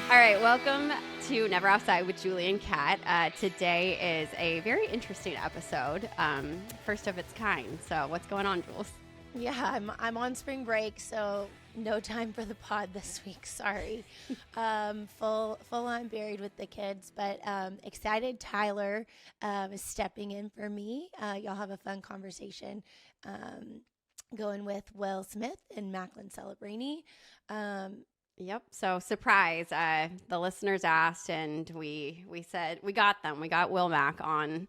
All right, welcome to Never Offside with Julie and Kat. Today is a very interesting episode, first of its kind. So, what's going on, Jules? Yeah, I'm on spring break, so no time for the pod this week. Sorry, full on buried with the kids, but excited. Tyler is stepping in for me. Y'all have a fun conversation going with Will Smith and Macklin Celebrini. Yep. So, surprise. The listeners asked, and we said we got them. We got Will Mac on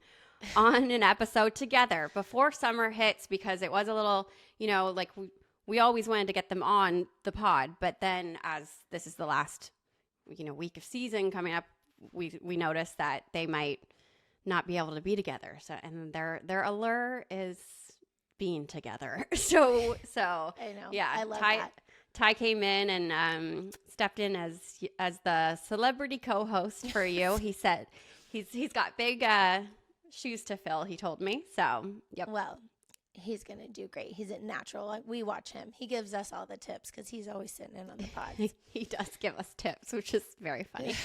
an episode together before summer hits, because it was a little, like we always wanted to get them on the pod, but then as this is the last, week of season coming up, we noticed that they might not be able to be together. So, and their allure is being together. So I know. yeah, I love that. Ty came in and stepped in as the celebrity co-host for you. He said he's got big shoes to fill, he told me. So, yep. Well, he's going to do great. He's a natural. Like, we watch him. He gives us all the tips because he's always sitting in on the pods. He does give us tips, which is very funny.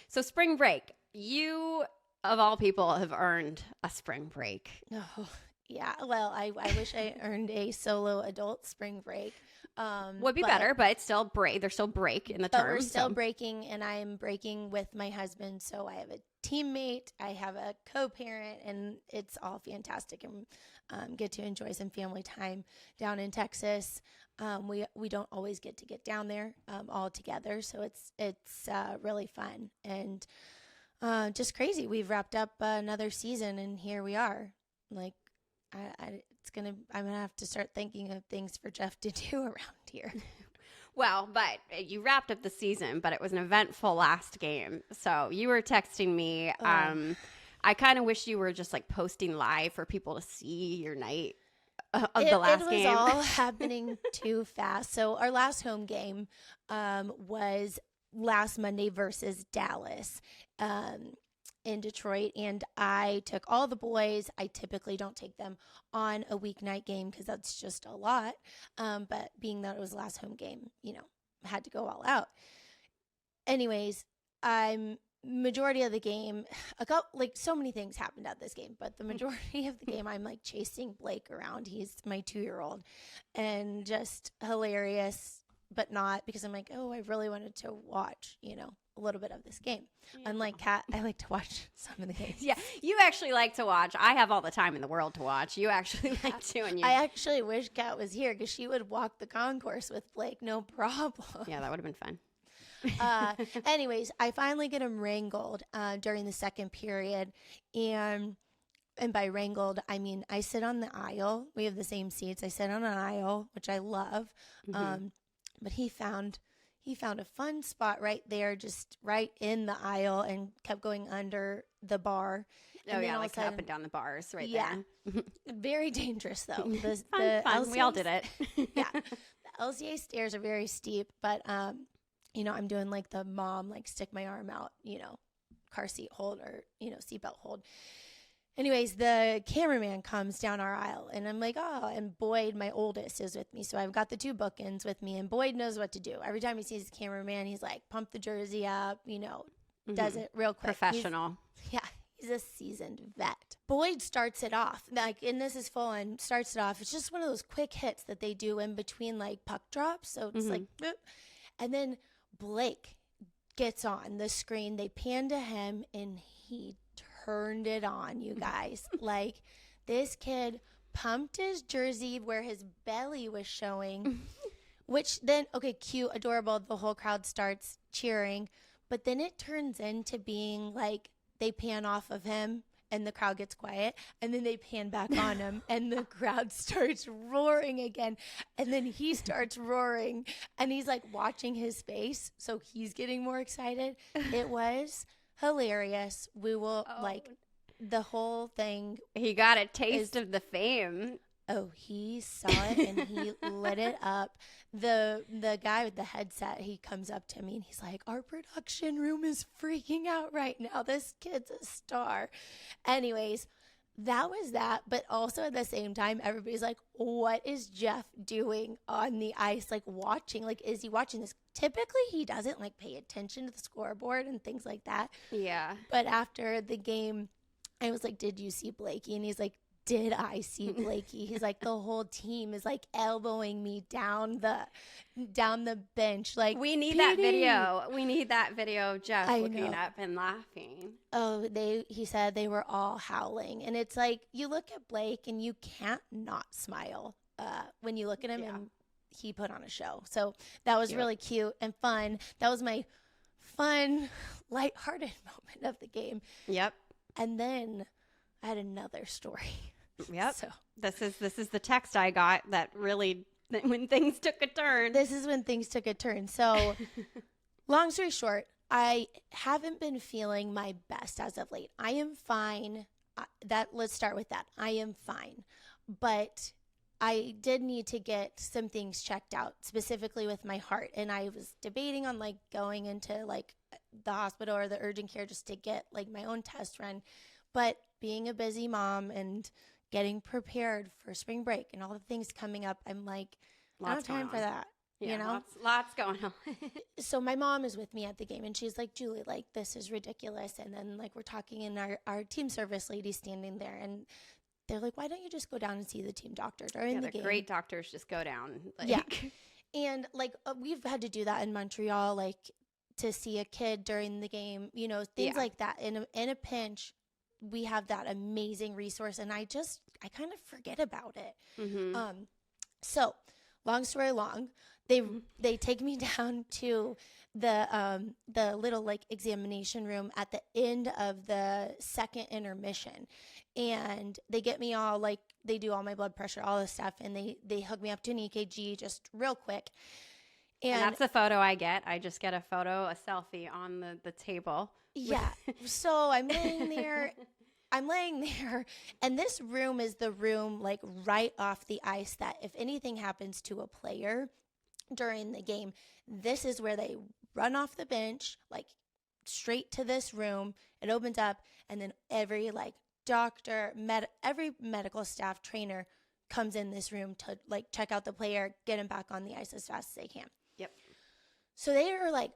So spring break. You, of all people, have earned a spring break. Oh, yeah. Well, I wish I earned a solo adult spring break. Would be better, but it's still break. There's still break in the term. But we're still breaking, and I am breaking with my husband. So I have a teammate, I have a co-parent, and it's all fantastic. And get to enjoy some family time down in Texas. We don't always get to get down there all together, so it's really fun and just crazy. We've wrapped up another season, and here we are. Like, I'm gonna have to start thinking of things for Jeff to do around here. Well, but you wrapped up the season, but it was an eventful last game. So you were texting me. I kind of wish you were just like posting live for people to see your night of the last game. It was all happening too fast. So our last home game was last Monday versus Dallas. In Detroit, and I took all the boys. I typically don't take them on a weeknight game because that's just a lot. But being that it was last home game, had to go all out. Anyways, majority of the game, so many things happened at this game, but the majority of the game, I'm like chasing Blake around. He's my 2-year-old, and just hilarious, but not because I'm like, oh, I really wanted to watch, a little bit of this game. Yeah. Unlike Kat, I like to watch some of the games. Yeah, you actually like to watch. I have all the time in the world to watch. You actually like to. And I actually wish Kat was here because she would walk the concourse with Blake, no problem. Yeah, that would have been fun. Anyways, I finally get him wrangled during the second period, and by wrangled, I mean I sit on the aisle. We have the same seats. I sit on an aisle, which I love. Mm-hmm. But he found a fun spot right there, just right in the aisle, and kept going under the bar. Oh, yeah, like up and down the bars right there. Very dangerous, though. Fun. We all did it. Yeah. The LCA stairs are very steep, but, I'm doing like the mom, like stick my arm out, car seat hold or, seatbelt hold. Anyways, the cameraman comes down our aisle, and I'm like, oh, and Boyd, my oldest, is with me. So I've got the 2 bookends with me, and Boyd knows what to do. Every time he sees the cameraman, he's like, pump the jersey up, does it real quick. Professional. He's a seasoned vet. Boyd starts it off, and this is full on, starts it off. It's just one of those quick hits that they do in between, like, puck drops. So it's like, boop. And then Blake gets on the screen. They pan to him, and he turned it on, you guys. Like, this kid pumped his jersey where his belly was showing, which then, okay, cute, adorable. The whole crowd starts cheering, but then it turns into being like they pan off of him and the crowd gets quiet, and then they pan back on him and the crowd starts roaring again, and then he starts roaring, and he's like watching his face, so he's getting more excited. It was hilarious. We will the whole thing. He got a taste of the fame. Oh, he saw it and he lit it up. The guy with the headset, he comes up to me and he's like, our production room is freaking out right now. This kid's a star. Anyways, that was that. But also at the same time, everybody's like, what is Jeff doing on the ice? Like watching, like, is he watching this? Typically he doesn't like pay attention to the scoreboard and things like that. Yeah. But after the game, I was like, did you see Blakey? And he's like, did I see Blakey? He's like, the whole team is like elbowing me down the bench. Like, we need Petey. that video. We need that video of Jeff I looking know. up and laughing. Oh, he said they were all howling. And it's like, you look at Blake and you can't not smile when you look at him, and he put on a show. So that was really cute and fun. That was my fun, lighthearted moment of the game. Yep. And then I had another story. Yep. So This is the text I got that really, when things took a turn. this is when things took a turn. So long story short, I haven't been feeling my best as of late. I am fine. Let's start with that. I am fine. But I did need to get some things checked out, specifically with my heart. And I was debating on like going into like the hospital or the urgent care just to get like my own test run. But being a busy mom and getting prepared for spring break and all the things coming up, I'm like, I don't have time for that. Yeah, you know, lots going on. so my mom is with me at the game and she's like, Julie, like, this is ridiculous. And then like we're talking and our team service lady standing there and they're like, why don't you just go down and see the team doctor during the game? Great doctors just go down. Like. Yeah. And like we've had to do that in Montreal, like to see a kid during the game, you know, things like that. In a pinch, we have that amazing resource. And I kind of forget about it. Mm-hmm. So long story long, they take me down to the little like examination room at the end of the second intermission, and they get me all like, they do all my blood pressure, all this stuff, and they hook me up to an EKG just real quick. And that's the photo I get. I just get a selfie on the table. Yeah. So I'm laying there. And this room is the room like right off the ice that if anything happens to a player during the game, this is where they run off the bench, like straight to this room. It opens up, and then every like doctor, every medical staff, trainer comes in this room to like check out the player, get him back on the ice as fast as they can. Yep. So they are like,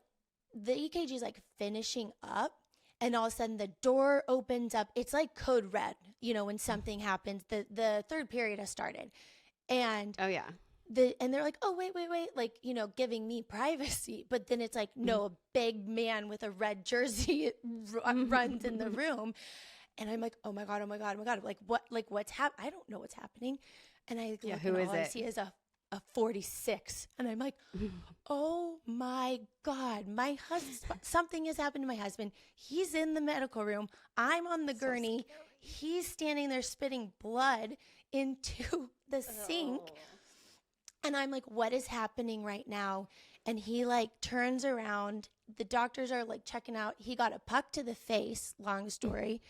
the EKG is like finishing up, and all of a sudden the door opens up. It's like code red, you know, when something happens. The third period has started, and oh yeah. And they're like, oh, wait, like, you know, giving me privacy. But then it's like, no, a big man with a red jersey runs in the room. And I'm like, oh my God. Like, what's happening? I don't know what's happening. And I look, who and is all it? I see is a 46. And I'm like, oh my God, my husband, something has happened to my husband. He's in the medical room. I'm on the gurney. He's standing there spitting blood into the sink. Oh. And I'm like, what is happening right now? And he like turns around. The doctors are like checking out. He got a puck to the face, long story.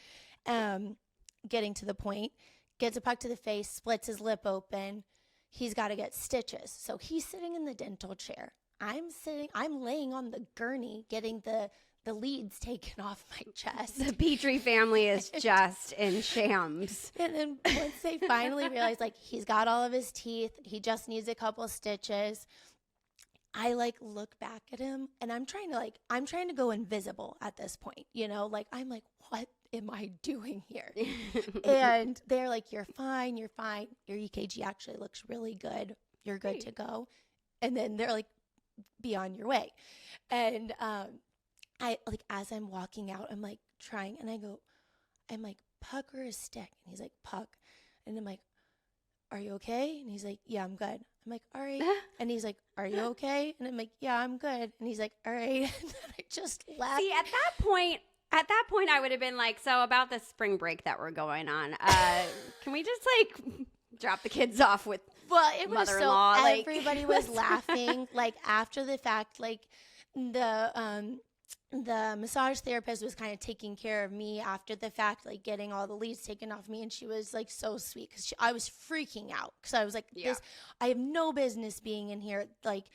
Getting to the point, gets a puck to the face, splits his lip open. He's got to get stitches. So he's sitting in the dental chair. I'm laying on the gurney getting the leads taken off my chest. The Petrie family is just in shams. And then once they finally realize, like, he's got all of his teeth, he just needs a couple stitches, I, like, look back at him, and I'm trying to go invisible at this point, you know? Like, I'm like, what am I doing here? And they're like, you're fine. Your EKG actually looks really good. You're good to go. And then they're like, be on your way. And I, like, as I'm walking out, I'm like trying, and I'm like, puck or a stick? And he's like, puck. And I'm like, are you okay? And he's like, yeah, I'm good. I'm like, all right. And he's like, are you okay? And I'm like, yeah, I'm good. And he's like, all right. And then I just laughed. See, at that point, I would have been like, so about the spring break that we're going on, can we just like drop the kids off with it was so, mother-in-law? Like, everybody was laughing. Like, after the fact, like, the massage therapist was kind of taking care of me after the fact, like getting all the leads taken off me. And she was like so sweet because I was freaking out because I was like, I have no business being in here. Like,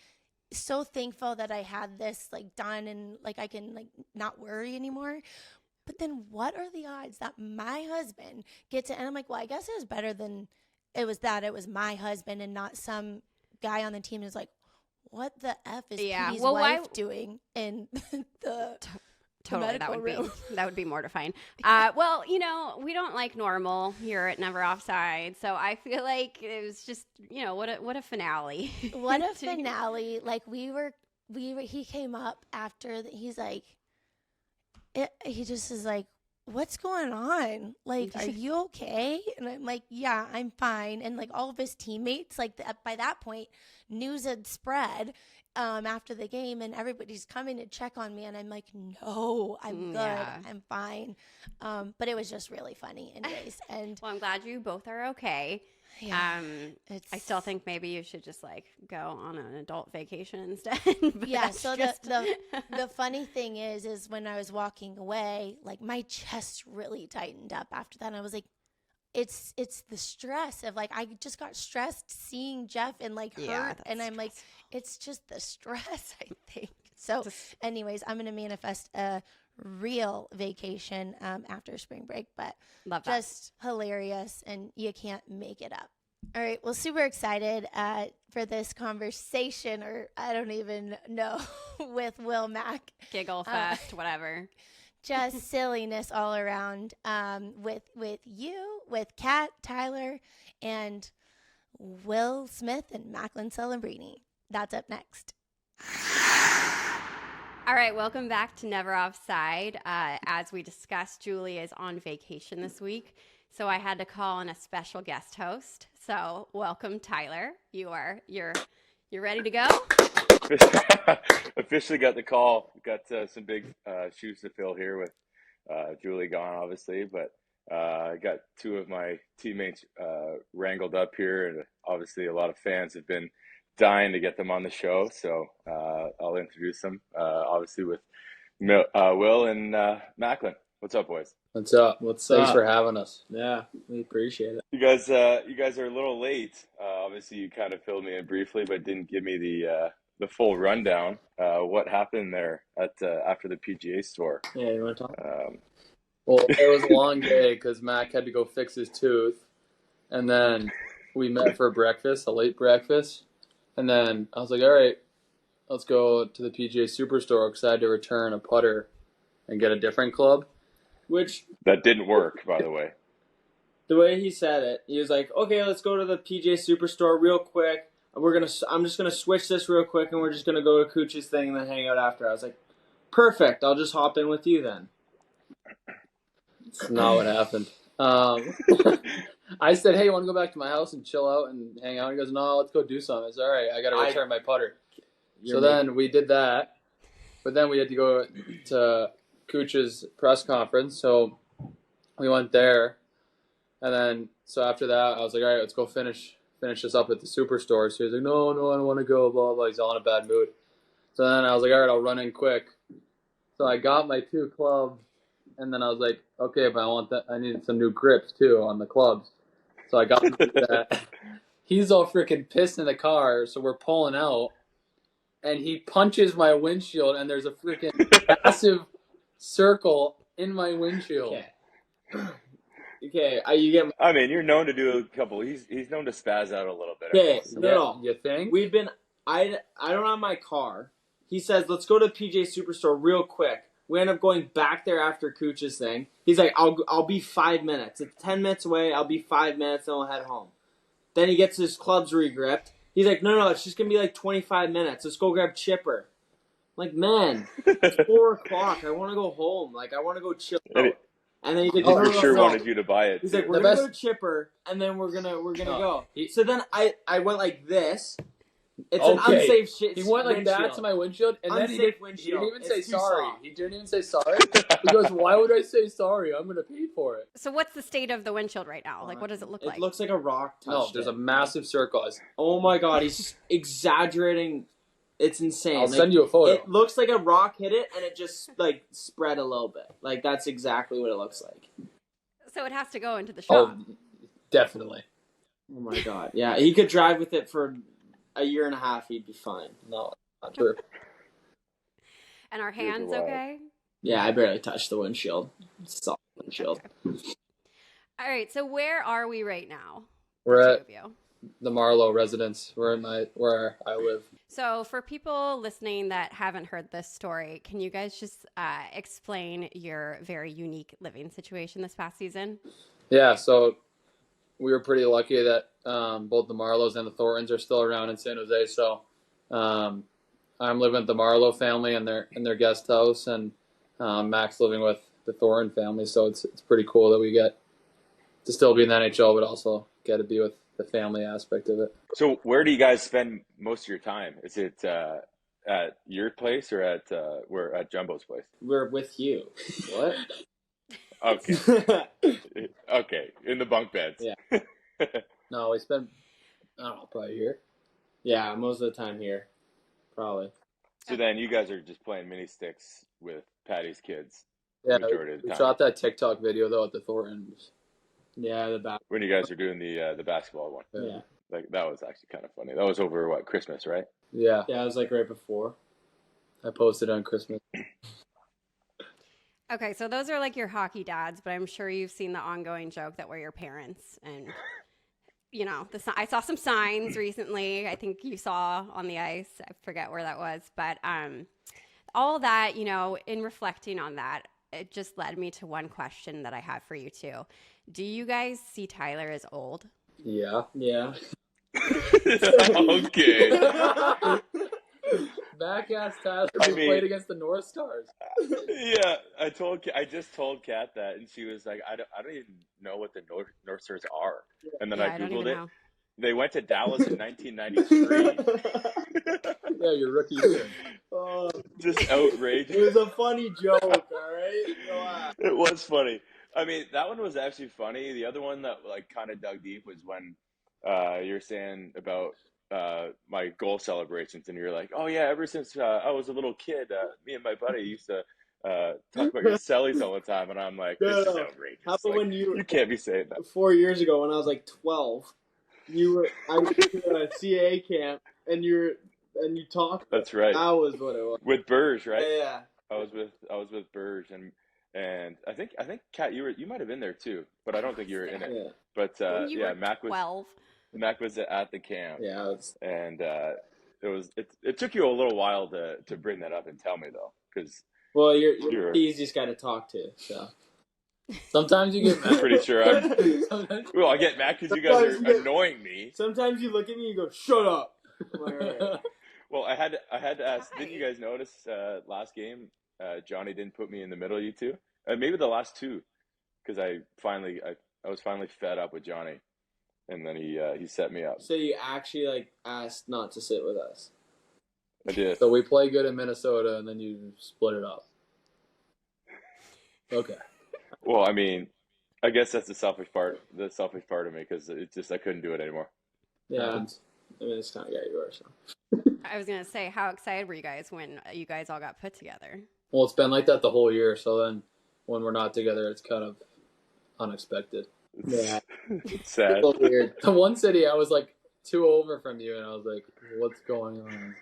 so thankful that I had this like done and like I can like not worry anymore. But then what are the odds that my husband gets it? And I'm like, well, I guess it was better than it was my husband and not some guy on the team who's like, what the F is Petey's wife doing in the Totally, room? That would be mortifying. Well, we don't like normal here at Never Offside, so I feel like it was just, what a finale. What a finale! Like he came up after. He's like, he just is like, what's going on? Like, are you okay? And I'm like, yeah, I'm fine. And like all of his teammates, like by that point, news had spread. After the game, and everybody's coming to check on me, and I'm like, no, I'm good, I'm fine. But it was just really funny anyways. And well, I'm glad you both are okay. Yeah, I still think maybe you should just like go on an adult vacation instead. Yeah. So the funny thing is when I was walking away, like my chest really tightened up after that. And I was like, it's the stress of like, I just got stressed seeing Jeff and like hurt. And I'm like, it's just the stress, I think. So anyways, I'm going to manifest a real vacation after spring break, but just hilarious, and you can't make it up. All right. Well, super excited for this conversation, or I don't even know, with Will Mack. Giggle fest, whatever. Just silliness all around with you, with Kat, Tyler, and Will Smith and Macklin Celebrini. That's up next. All right, welcome back to Never Offside. As we discussed, Julie is on vacation this week, so I had to call on a special guest host. So welcome, Tyler. You're ready to go? Officially got the call. Got some big shoes to fill here with Julie gone, obviously, but I got two of my teammates wrangled up here, and obviously a lot of fans have been dying to get them on the show, so I'll introduce them, obviously with Will and Macklin. What's up, boys? What's up? Thanks for having us. Yeah, we appreciate it. You guys are a little late. Obviously, you kind of filled me in briefly, but didn't give me the full rundown. What happened there at after the PGA store? Yeah, you want to talk? Well, it was a long day because Mac had to go fix his tooth, and then we met for breakfast, a late breakfast. And then I was like, all right, let's go to the PGA Superstore because I had to return a putter and get a different club. That didn't work, by the way. The way he said it, he was like, okay, let's go to the PGA Superstore real quick. I'm just gonna switch this real quick, and we're just gonna go to Cooch's thing and then hang out after. I was like, perfect. I'll just hop in with you then. That's not what happened. I said, hey, you want to go back to my house and chill out and hang out? He goes, no, let's go do something. I said, all right, I got to return my putter. So then we did that, but then we had to go to Cooch's press conference, so we went there, and then so after that, I was like, all right, let's go finish this up at the Superstore. So he was like, no, I don't want to go, blah, blah. He's all in a bad mood. So then I was like, all right, I'll run in quick. So I got my two clubs, and then I was like, okay, but I needed some new grips too on the clubs. So I got that. He's all freaking pissed in the car, so we're pulling out, and he punches my windshield, and there's a freaking massive circle in my windshield. Okay, you get. I mean, you're known to do a couple. He's known to spaz out a little bit. Okay, no. You think? We've been. I don't have my car. He says, let's go to PGA Superstore real quick. We end up going back there after Cooch's thing. He's like, I'll be 5 minutes. It's 10 minutes away. I'll be 5 minutes, then we'll head home. Then he gets his clubs regripped. He's like, no, it's just going to be like 25 minutes. Let's go grab Chipper. I'm like, man, it's 4 o'clock. I want to go home. Like, I want to go chill out. And then he's like, for sure wanted you to buy it. He's like, we're going to go to Chipper, and then we're gonna go. So then I went like this. It's an unsafe shit. He went like that to my windshield, and then he didn't even say sorry. He didn't even say sorry. He goes, why would I say sorry? I'm going to pay for it. So what's the state of the windshield right now? Like, what does it look like? It looks like a rock touched No, there's a massive circle. Oh my God, he's exaggerating. It's insane. I'll send you a photo. It looks like a rock hit it, and it just like spread a little bit. Like, that's exactly what it looks like. So it has to go into the shop. Oh, definitely. Oh my God. Yeah, he could drive with it for a year and a half. He'd be fine. No, not true. And our hands okay? Yeah, I barely touched the windshield. Solid windshield. Okay. All right, so where are we right now? We're the at two of you? the Marlowe residence. We're in where I live. So for people listening that haven't heard this story, can you guys just explain your very unique living situation this past season? Yeah, so we were pretty lucky that both the Marlows and the Thorntons are still around in San Jose. So I'm living with the Marlowe family in their guest house, and Mac's living with the Thornton family. So it's pretty cool that we get to still be in the NHL, but also get to be with the family aspect of it. So where do you guys spend most of your time? Is it at your place or at Jumbo's place? We're with you. What? Okay. Okay. In the bunk beds. Yeah. No, we spend, I don't know, probably here. Yeah, most of the time here. Probably. So then you guys are just playing mini sticks with Patty's kids Yeah, majority of the we time. shot that TikTok video though at the Thorntons. Yeah, the back. When you guys are doing the basketball one. Yeah. Like that was actually kind of funny. That was over Christmas, right? Yeah, Yeah, it was like right before. I posted on Christmas. Okay, so those are like your hockey dads, but I'm sure you've seen the ongoing joke that we're your parents. And, you know, I saw some signs recently. I think you saw on the ice. I forget where that was. But all that, you know, in reflecting on that, it just led me to one question that I have for you two. Do you guys see Tyler as old? Yeah. Yeah. Okay. Back ass Tyler I we mean- played against the North Stars. Yeah, I just told Kat that, and she was like, I don't even know what the North Stars are. And then Yeah, I don't googled even it. know. They went to Dallas in 1993. Yeah, your rookie year. Oh, Just it outrageous. was a funny joke, all right? Relax. It was funny. I mean, that one was actually funny. The other one that like kind of dug deep was when you're saying about my goal celebrations, and you're like, "Oh yeah, ever since I was a little kid, me and my buddy used to talk about your cellies all the time." And I'm like, "This is No. outrageous! How about Like, when you can't be saying that." 4 years ago when I was like 12, I went to a CAA camp and you talked. That's right. That was what it was. With Burge, right? Yeah. I was with Burge, and I think Kat, you might have been there too, but I don't think you were in it. Yeah. But When you yeah, were 12. Mac was at the camp. Yeah. It's, And it took you a little while to bring that up and tell me though, because well, you're Sure. the easiest guy to talk to. So. Sometimes you get I'm mad. pretty sure I'm. Sometimes- Well, I get mad because you guys Sometimes are you get- annoying me. Sometimes you look at me and you go, "Shut up." I'm like, "All right." Well, I had to ask. Hi. Didn't you guys notice last game? Johnny didn't put me in the middle of you two. Maybe the last two, because I was finally fed up with Johnny, and then he set me up. So you actually like asked not to sit with us. I did. So we play good in Minnesota, and then you split it up. Okay. Well, I mean, I guess that's the selfish part of me, because it's just I couldn't do it anymore. Yeah. Happens. I mean, it's kind of guy you are. So. I was going to say, how excited were you guys when you guys all got put together? Well, it's been like that the whole year, so then when we're not together, it's kind of unexpected. Yeah. It's sad. So weird. The one city, I was like 2 over from you, and I was like, what's going on?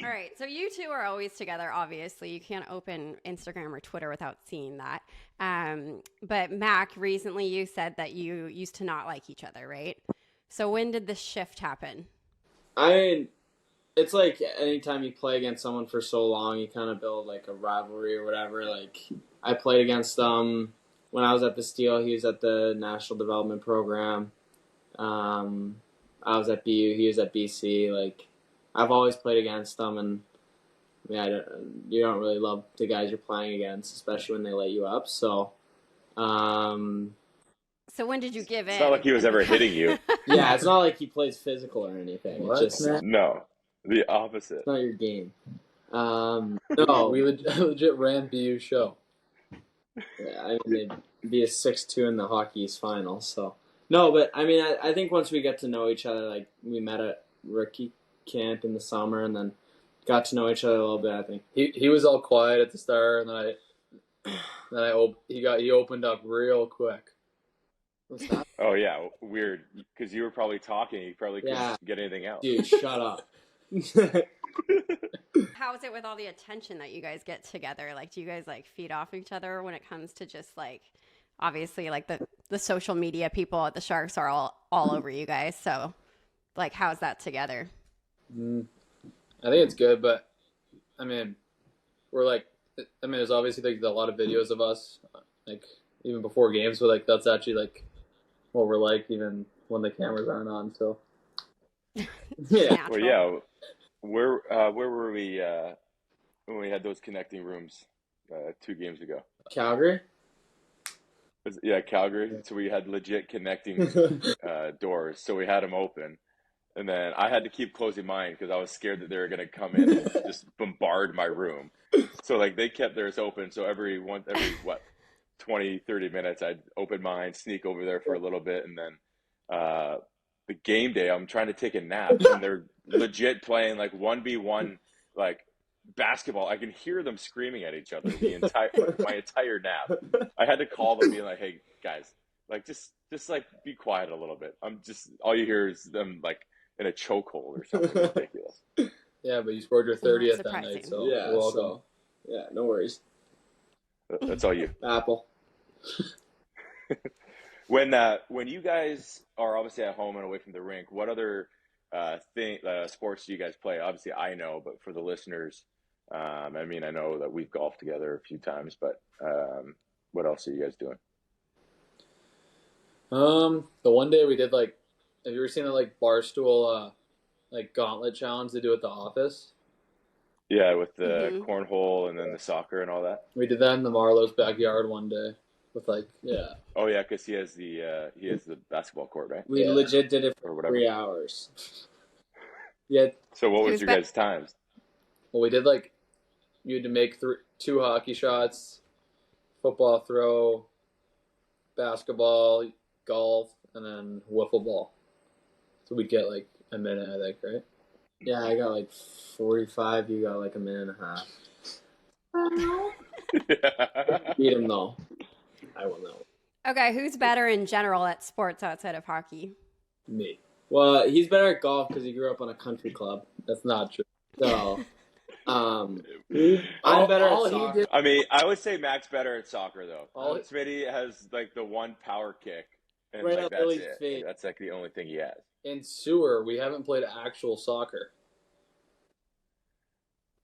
All right, so you two are always together, obviously. You can't open Instagram or Twitter without seeing that. But Mac, recently you said that you used to not like each other, right? So when did this shift happen? I mean, it's like anytime you play against someone for so long, you kind of build like a rivalry or whatever. Like I played against when I was at the Steel. He was at the National Development Program. I was at BU. He was at BC. Like I've always played against them, and I mean, you don't really love the guys you're playing against, especially when they let you up. So, So when did you give in? It's not like he was ever hitting you. yeah, it's not like he plays physical or anything. What? It's just No, the opposite. it's not your game. No, We legit ran BU show. yeah, I mean, they'd be a 6-2 in the Hockey East final. So no, but I mean, I think once we get to know each other, like we met at rookie camp in the summer, and then got to know each other a little bit. I think. He was all quiet at the start, and then he opened up real quick. What's that? Oh yeah, weird. Because you were probably talking. You probably couldn't Yeah. get anything out. Dude, shut up. How is it with all the attention that you guys get together? Like, do you guys like feed off each other when it comes to just like, obviously, like the social media people at the Sharks are all over you guys. So, like, how's that together? I think it's good, but I mean, there's obviously like a lot of videos of us, like even before games, but like that's actually like what we're like even when the cameras aren't on. So Yeah. Well, yeah. Where were we when we had those connecting rooms 2 games ago? Calgary. Yeah, Calgary. So we had legit connecting doors. So we had them open, and then I had to keep closing mine because I was scared that they were gonna come in and just bombard my room. So like they kept theirs open. So every 20, 30 minutes, I'd open mine, sneak over there for a little bit, and then the game day, I'm trying to take a nap, and they're legit playing like 1v1 like basketball. I can hear them screaming at each other my entire nap. I had to call them, being like, "Hey guys, like just like be quiet a little bit." All you hear is them like in a chokehold or something ridiculous. yeah, but you scored your 30th that night, so Yeah, you're welcome. so yeah, no worries. That's all you. Apple. When you guys are obviously at home and away from the rink, what other sports do you guys play? Obviously, I know, but for the listeners, I mean, I know that we've golfed together a few times, but what else are you guys doing? The one day we did like, have you ever seen that like Barstool like gauntlet challenge they do at the office? Yeah, with the cornhole and then the soccer and all that. We did that in the Marlowe's backyard one day with like, yeah. Oh yeah, because he has the basketball court, right? We legit did it Or for whatever. 3 hours. Yeah. So what was Who's your guys' times? Well, we did like, you had to make 2 hockey shots, football throw, basketball, golf, and then wiffle ball. So we'd get like a minute, I think, right? Yeah, I got like 45. You got like a minute and a half. Beat him though. I will know. Okay, who's better in general at sports outside of hockey? Me. Well, he's better at golf because he grew up on a country club. That's not true. So, I'm better at soccer. I mean, I would say Mac's better at soccer though. All- Smitty has like the one power kick, and Right like up that's Lily's it. face. That's like the only thing he has. In sewer, we haven't played actual soccer.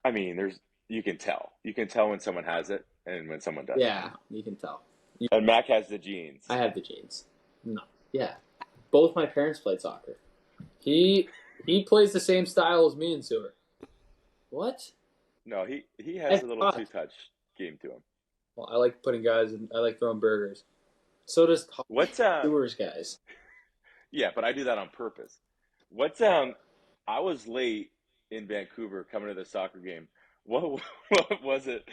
I mean, you can tell when someone has it and when someone doesn't. Yeah, you can tell. And Mac has the genes. I have the genes. No. Yeah. Both my parents played soccer. He plays the same style as me in sewer. What? No, he has a little thought- 2-touch game to him. Well, I like putting guys in. I like throwing burgers. So does What's Stewards guys. Yeah, but I do that on purpose. What's I was late in Vancouver coming to the soccer game. What was it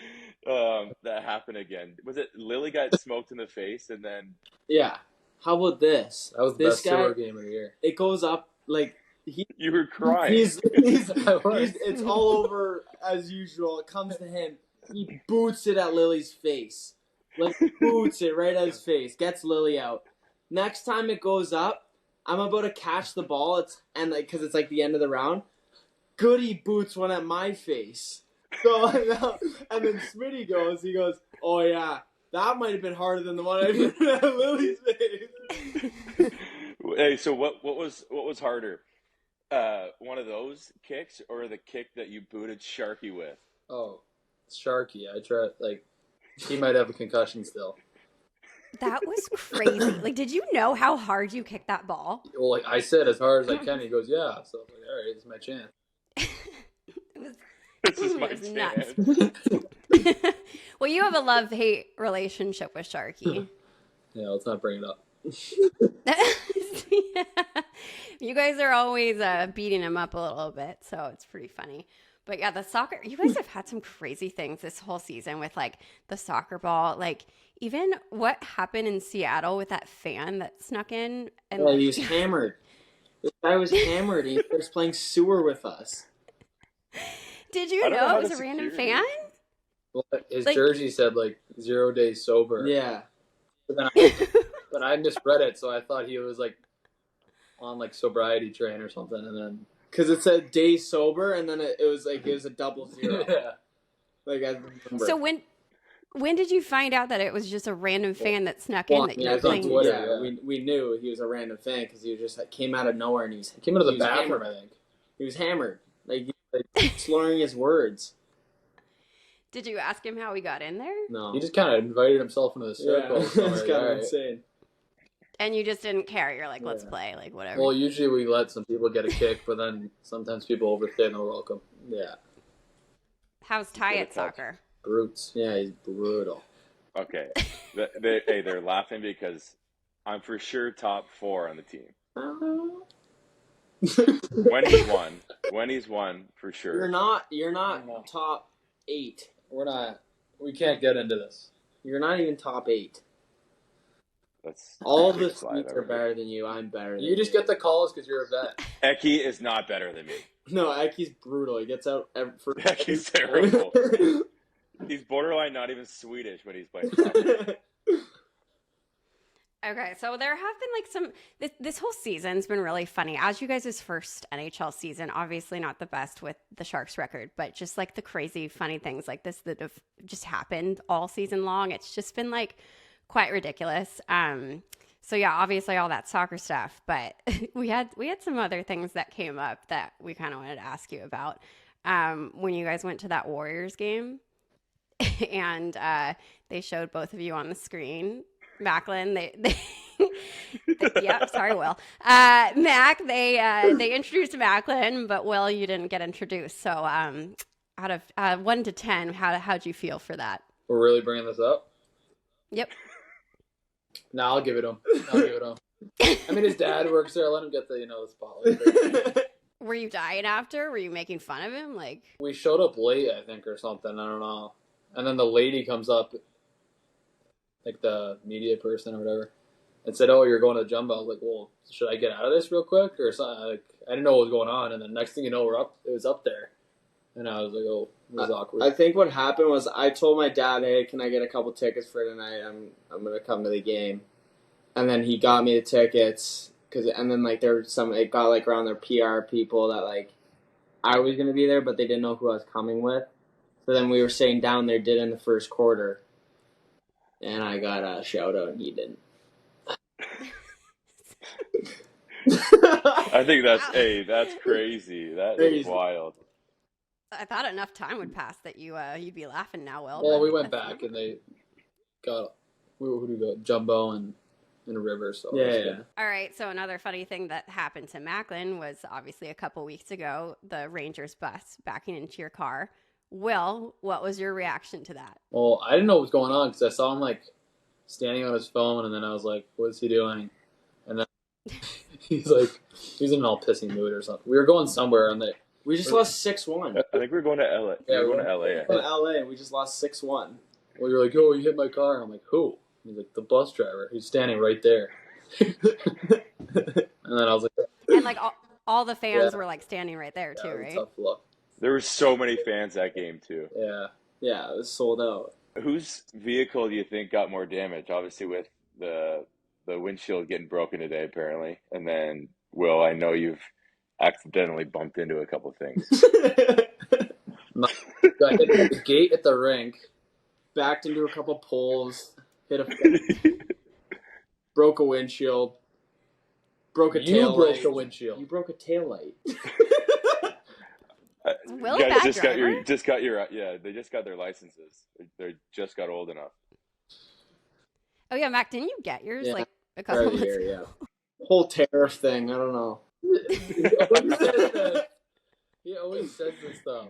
that happened again? Was it Lily got smoked in the face and then Yeah. How about this? That was the This best guy- sewer game of the year. It goes up like you were crying? it's all over as usual. It comes to him. He boots it at Lily's face. Like boots it right at his face. Gets Lily out. Next time it goes up, I'm about to catch the ball. Because it's like the end of the round. Goody boots one at my face. So and then Smitty he goes, "Oh yeah, that might have been harder than the one I did at Lily's face." Hey, so what was harder? One of those kicks or the kick that you booted Sharky with? Oh, Sharky. I tried, like, he might have a concussion still. That was crazy. Like, did you know how hard you kicked that ball? Well, like I said, as hard as I can. He goes, yeah. So I'm like, all right, it's my chance. It was, This is my it was chance. nuts. Well, you have a love-hate relationship with Sharky. Yeah, let's not bring it up. Yeah. You guys are always beating him up a little bit, so it's pretty funny. But yeah, the soccer, you guys have had some crazy things this whole season with like the soccer ball. Like even what happened in Seattle with that fan that snuck in. And Yeah, he was hammered. This guy was hammered. He was playing sewer with us. Did you I don't know know how it was the a random security- fan? Well, his Like- jersey said like 0 days sober. Yeah. But I misread it, so I thought he was like on like sobriety train or something, and then Because it said day sober, and then it was like it was a double zero. Yeah. Like I remember. So when did you find out that it was just a random fan that snuck in that you yeah, were playing? Twitter, yeah. We knew he was a random fan because he was just like came out of nowhere and he Came into the was bathroom, hammered. I think. He was hammered, like slurring his words. Did you ask him how he got in there? No, He just kind of invited himself into the circle. yeah, So it's like, kind all of right. insane. And you just didn't care. You're like, let's Yeah. play, like whatever. Well, usually we let some people get a kick, but then sometimes people overstay and they're welcome. Yeah, How's Ty Get a at touch. soccer? Brutes. yeah, he's brutal. Okay. They're laughing because I'm for sure top 4 on the team. When he's won, for sure. You're not No. top 8. We can't get into this. You're not even top 8. That's All the slide Swedes over are better than you. I'm better than You just get the calls because you're a vet. Eki is not better than me. No, Eki's brutal. He gets out for Eki's terrible. He's borderline not even Swedish when he's playing soccer. Okay, so there have been like some. This whole season's been really funny. As you guys' first NHL season, obviously not the best with the Sharks record, but just like the crazy funny things like this that have just happened all season long. It's just been like quite ridiculous. So yeah, obviously all that soccer stuff, but we had some other things that came up that we kind of wanted to ask you about. When you guys went to that Warriors game, and they showed both of you on the screen. Macklin, they yep, sorry, Will. Mac, they introduced Macklin, but Will, you didn't get introduced. So, out of 1 to 10, how'd you feel for that? We're really bringing this up? Yep. No, I'll give it him. I mean, his dad works there. Let him get the spotlight. Were you dying after? Were you making fun of him? Like, We showed up late, I think, or something. I don't know. And then the lady comes up, like the media person or whatever, and said, "Oh, you're going to Jumbo." I was like, "Well, should I get out of this real quick or something?" Like, I didn't know what was going on, and then next thing you know, it was up there, and I was like, "Oh, it was awkward." I think what happened was I told my dad, "Hey, can I get a couple tickets for tonight? I'm gonna come to the game," and then he got me the tickets and then like there were it got like around their PR people that like I was gonna be there, but they didn't know who I was coming with. So then we were sitting down there, did in the first quarter, and I got a shout out, and he didn't. I think that's crazy. That is Crazy. wild. I thought enough time would pass that you'd be laughing now, Will. Well, but we went that's back and they got who do we go? Jumbo and River. So Yeah, it was yeah. good. All right, so another funny thing that happened to Macklin was obviously a couple weeks ago, the Rangers bus backing into your car. Will, what was your reaction to that? Well, I didn't know what was going on because I saw him like standing on his phone, and then I was like, "What's he doing?" And then he's in an all pissy mood or something. We were going somewhere, and We just lost 6-1. I think we're going to LA. Yeah, we're going we're- to LA. I In think. LA, and we just lost 6-1. well, you're like, "Oh, you hit my car." I'm like, "Who?" He's like, "The bus driver. He's standing right there." And then I was like, And like all the fans Yeah. were like standing right there yeah, too, it was a right? tough look. There were so many fans that game too. Yeah. Yeah, it was sold out. Whose vehicle do you think got more damage? Obviously, with the windshield getting broken today, apparently, and then Will, I know you've accidentally bumped into a couple things. Got hit at the gate at the rink. Backed into a couple poles, broke a windshield, broke a You tail broke light. a windshield. You broke a tail light. Will, You a guys bad just got driver? they just got their licenses. They just got old enough. Oh yeah, Mac, didn't you get yours Yeah. like a couple Right months here, ago? yeah. Whole tariff thing, I don't know. He always says this stuff.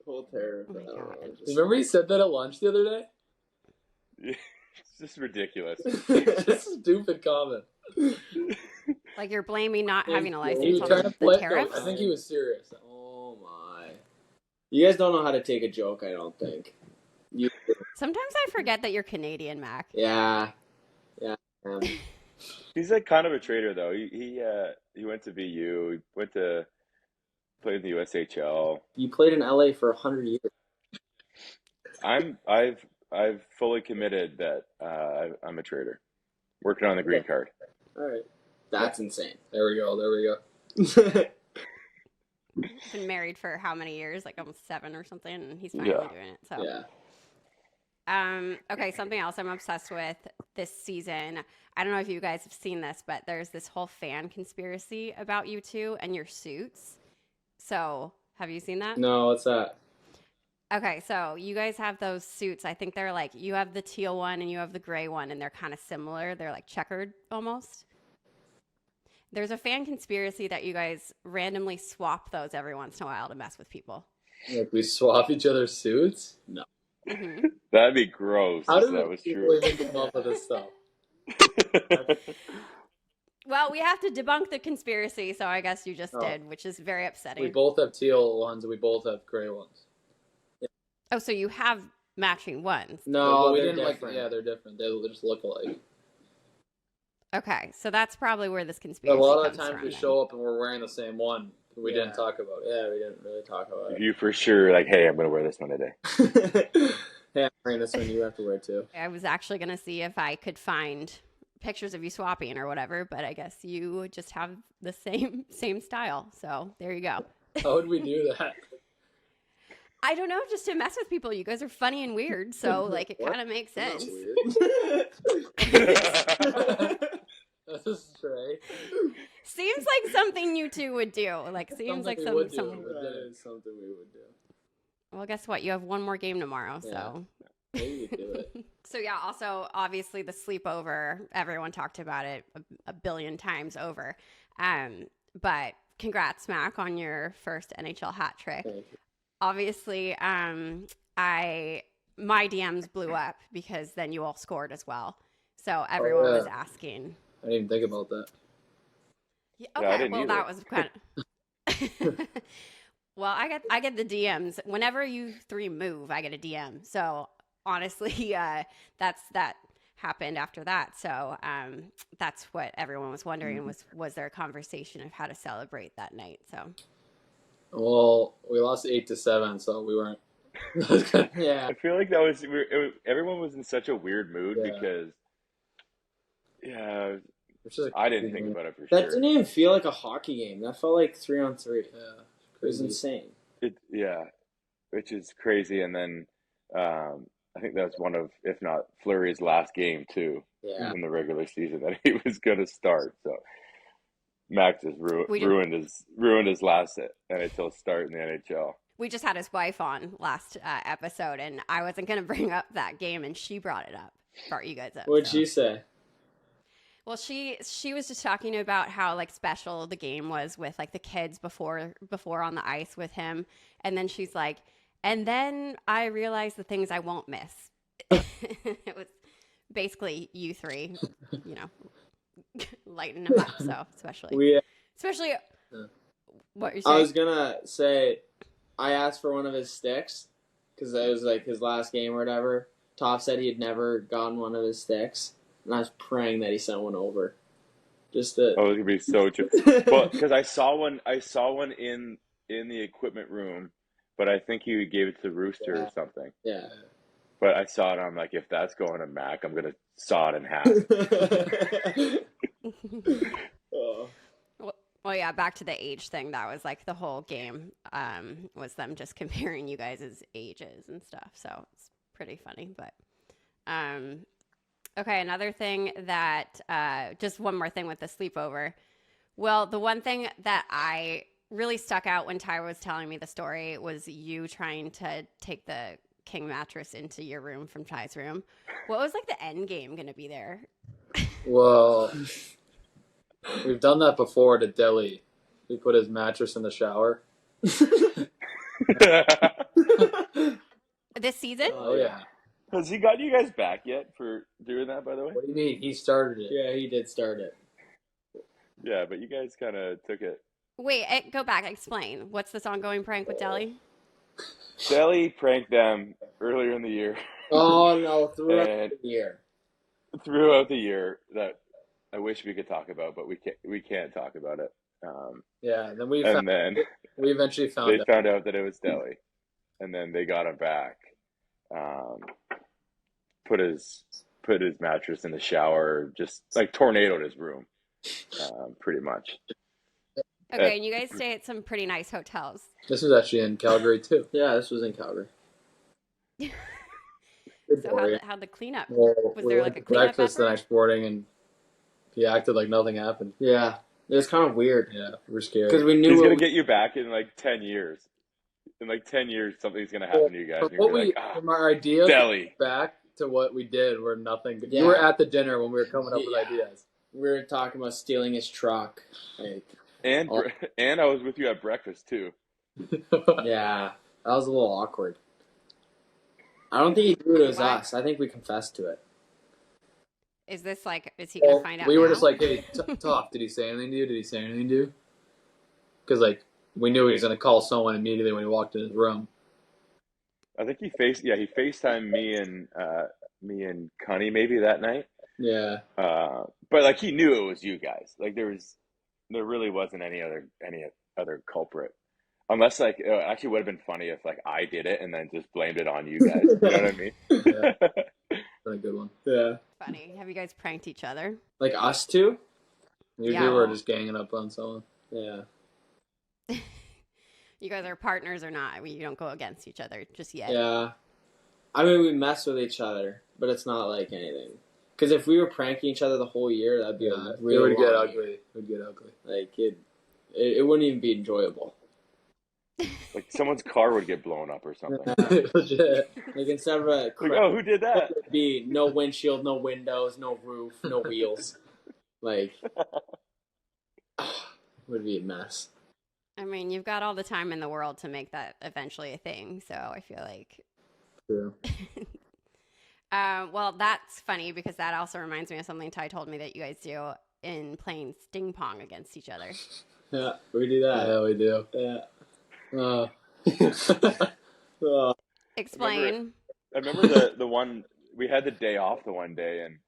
Whole tariff. Oh my I don't God. know, just- Remember he said that at lunch the other day? It's just ridiculous. Just a stupid comment. Like you're blaming not having a He license was on trying to the play. No, tariffs? I think he was serious. Oh my. You guys don't know how to take a joke, I don't think. You, Sometimes I forget that you're Canadian, Mac. yeah. He's like kind of a traitor though. He went to BU. He went to play in the USHL. You played in LA for 100 years. I've fully committed that I'm a traitor, working on the green card. All right. That's insane. There we go. been married for how many years? Like almost 7 or something, and he's finally Yeah. doing it. So Yeah. okay, something else I'm obsessed with this season. I don't know if you guys have seen this, but there's this whole fan conspiracy about you two and your suits. So, have you seen that? No, what's that? Okay, so you guys have those suits. I think they're like, you have the teal one and you have the gray one, and they're kind of similar. They're like checkered almost. There's a fan conspiracy that you guys randomly swap those every once in a while to mess with people. Like we swap each other's suits? No. Mm-hmm. That'd be gross How if do that was people true. even come up with this stuff? Well, we have to debunk the conspiracy, so I guess you just Oh. did, which is very upsetting. We both have teal ones and we both have gray ones. Oh, so you have matching ones. No, But we they're didn't like. different. Yeah, they're different. They just look alike. Okay, so that's probably where this But conspiracy a lot of comes the times from. we then. show up and we're wearing the same one. We Yeah. didn't talk about it. Yeah, we didn't really talk about it. You for sure, like, hey, I'm gonna wear this one today. Hey, I'm wearing this one. You have to wear too. I was actually going to see if I could find pictures of you swapping or whatever, but I guess you just have the same style. So there you go. How would we do that? I don't know, just to mess with people. You guys are funny and weird, so like it What? kind of makes That's sense. weird. That's a stray. Seems like something you two would do. Like seems like Something we would do. some. That is something we would do. Well, guess what? You have one more game tomorrow, Yeah. so. Maybe we do it. So yeah, also obviously the sleepover, everyone talked about it a billion times over. But congrats, Mac, on your first NHL hat trick. Thank you. Obviously, my DMs blew up because then you all scored as well. So everyone yeah. was asking. I didn't even think about that. Yeah, I okay, didn't well either. that was kind of. Well, I get the DMs whenever you three move. I get a DM. So honestly, that happened after that. So that's what everyone was wondering was there a conversation of how to celebrate that night? So Well, we lost 8-7, so we weren't. Yeah. I feel like that was, everyone was in such a weird mood Yeah. because, yeah, It's just a I didn't crazy think game. about it for That sure. didn't even feel like a hockey game. That felt like 3-on-3. Yeah, It was crazy. insane. Yeah, which is crazy. And then I think that was one of, if not Fleury's last game too, Yeah. in the regular season that he was going to start. So Max just We did- ruined his last NHL start in the NHL. we just had his wife on last episode, and I wasn't going to bring up that game, and she brought it up, brought you guys up. What'd so. she say? Well, she was just talking about how like special the game was with like the kids before on the ice with him, and then she's like, and then I realized the things I won't miss. It was basically you three, you know, lighting him up. So especially what you're I saying. was gonna say, I asked for one of his sticks because it was like his last game or whatever. Top said he had never gotten one of his sticks, and I was praying that he sent one over. Just to. Oh, it's gonna be so true. Well, because I saw one in the equipment room, but I think he gave it to Rooster or Yeah. something. Yeah. But I saw it, I'm like, if that's going to Mac, I'm gonna saw it in half. Oh. Well, yeah, back to the age thing. That was like the whole game was them just comparing you guys' ages and stuff. So it's pretty funny. But okay, another thing that just one more thing with the sleepover. Well, the one thing that I really stuck out when Tyra was telling me the story was you trying to take the king mattress into your room from Ty's room. What was like the end game going to be there? Well, we've done that before to Delhi. We put his mattress in the shower. This season? Oh, yeah. Has he got you guys back yet for doing that, by the way? What do you mean? He started it. Yeah, he did start it. Yeah, but you guys kind of took it. Wait, go back. Explain. What's this ongoing prank with Deli? Deli pranked them earlier in the year, Oh no, throughout and the year. throughout the year that I wish we could talk about, but we can't talk about it. Yeah, and then we And then we eventually they found out. found out that it was Deli, and then they got him back. Put his mattress in the shower, just like tornadoed his room, pretty much. Okay, and you guys stay at some pretty nice hotels. This was actually in Calgary too. Yeah, this was in Calgary. So how'd the cleanup? Well, Was we there went like a to cleanup breakfast the effort? next morning, and he acted like nothing happened. Yeah, it was kind of weird Yeah, we're scared. because we knew He's what gonna we- get you back in like 10 years. In like 10 years, something's gonna happen to you guys. From You're what gonna be we, like, from our ideas Delhi. back to what we did, were nothing. Yeah. You were at the dinner when we were coming up with Yeah. ideas. we were talking about stealing his truck. Like, And Oh. and I was with you at breakfast too. yeah, that was a little awkward. I don't think he knew it was Why? us. I think we confessed to it. Is this like, is he gonna find out we were now? just like, hey, Toph, did he say anything to you? Did he say anything to you? Because like we knew he was gonna call someone immediately when he walked in his room. I think he FaceTimed me and Connie maybe that night. Yeah. But like he knew it was you guys. Like there really wasn't any other culprit. Unless like it actually would have been funny if like I did it and then just blamed it on you guys. You know what I mean? Yeah. Been a good one. Yeah, Funny. Have you guys pranked each other? like us two. Usually Yeah. we're just ganging up on someone. Yeah, You guys are partners or not? I mean, you don't go against each other just yet. yeah. I mean, we mess with each other, but it's not like anything. Because if we were pranking each other the whole year, that'd be Yeah, a it real would get long year. ugly. It would get ugly. Like it wouldn't even be enjoyable. Like someone's car would get blown up or something. Legit. Like instead of a Like, crap, oh, who did that? it'd be no windshield, no windows, no roof, no wheels. Like, would be a mess. I mean, you've got all the time in the world to make that eventually a thing. So I feel like, True. well, that's funny because that also reminds me of something Ty told me that you guys do in playing sting pong against each other. Yeah, we do that. Yeah, we do. Yeah. Explain. I remember the one we had the day off the one day, and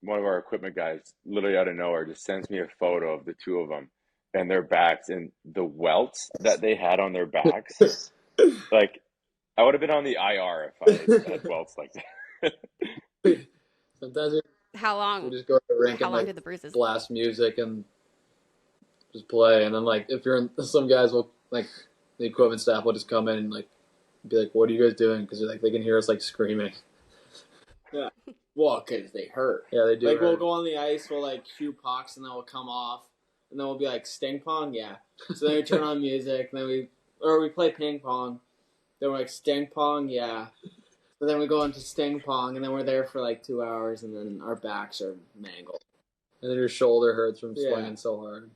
one of our equipment guys, literally out of nowhere, just sends me a photo of the two of them and their backs and the welts that they had on their backs. Like, I would have been on the IR if I had welts like that. Sometimes How we long? just go to the rink How and long like did the bruises? blast music and just play. And then like if you're in, some guys will like the equipment staff will just come in and like be like, "What are you guys doing?" Because like they can hear us like screaming. Well, because they hurt. Yeah, they do. Like, we'll hurt. go on the ice, we'll, like, shoot pucks, and then we'll come off. And then we'll be like, sting pong? Yeah. So then we turn on music, and then we play ping pong. Then we're like, sting pong? Yeah. So then we go into sting pong, and then we're there for, like, 2 hours, and then our backs are mangled. And then your shoulder hurts from Yeah. swinging so hard.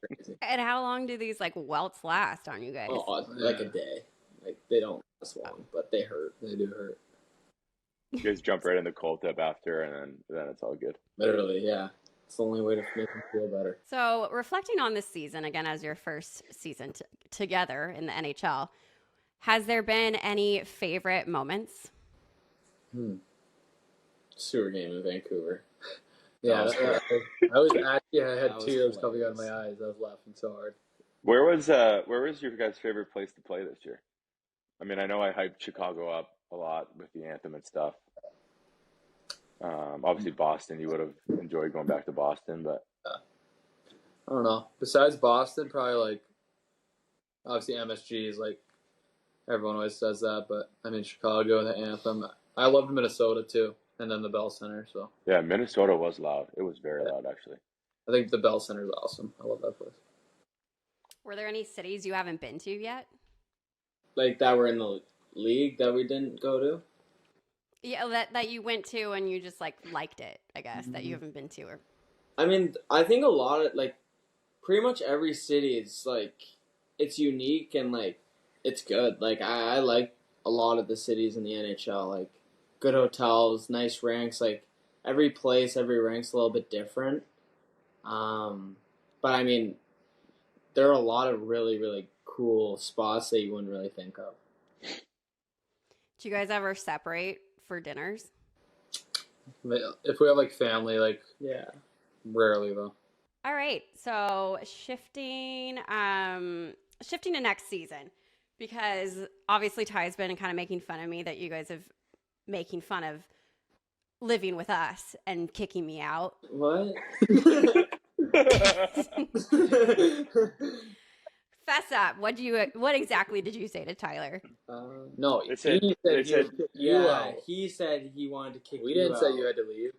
Crazy. And how long do these like welts last on you guys? Oh, like a day. Like, they don't last long, but they hurt. They do hurt. You guys jump right in the cold tub after, and then it's all good. Literally, yeah. It's the only way to make them feel better. So, reflecting on this season, again, as your first season together in the NHL, has there been any favorite moments? Sewer game in Vancouver. Yeah, I was actually I had That was tears coming out of hilarious. my eyes. I was laughing so hard. Where was your guys' favorite place to play this year? I mean, I know I hyped Chicago up a lot with the anthem and stuff. Obviously Boston, you would have enjoyed going back to Boston, but I don't know. Besides Boston, probably like obviously MSG is like everyone always says that, but I mean Chicago, the anthem. I loved Minnesota too, and then the Bell Center. So yeah, Minnesota was loud. It was very loud, actually. I think the Bell Center is awesome. I love that place. Were there any cities you haven't been to yet? Like, that were in the league that we didn't go to? Yeah, that you went to and you just like liked it, I guess, that you haven't been to. Or I mean, I think a lot of, like, pretty much every city is, like, it's unique and, like, it's good. Like, I like a lot of the cities in the NHL. Like, good hotels, nice ranks. Like, every place, every rank's a little bit different. But, I mean, there are a lot of really, really cool spots that you wouldn't really think of. do you guys ever separate for dinners? If we have like family, like Yeah. rarely though. All right, so shifting to next season, because obviously Ty's been kind of making fun of me that you guys have making fun of living with us and kicking me out. What? Fess up. What exactly did you say to Tyler? No, They said- he they said said- he would kick you Yeah, out. he said he wanted to kick We you didn't say out. you had to leave.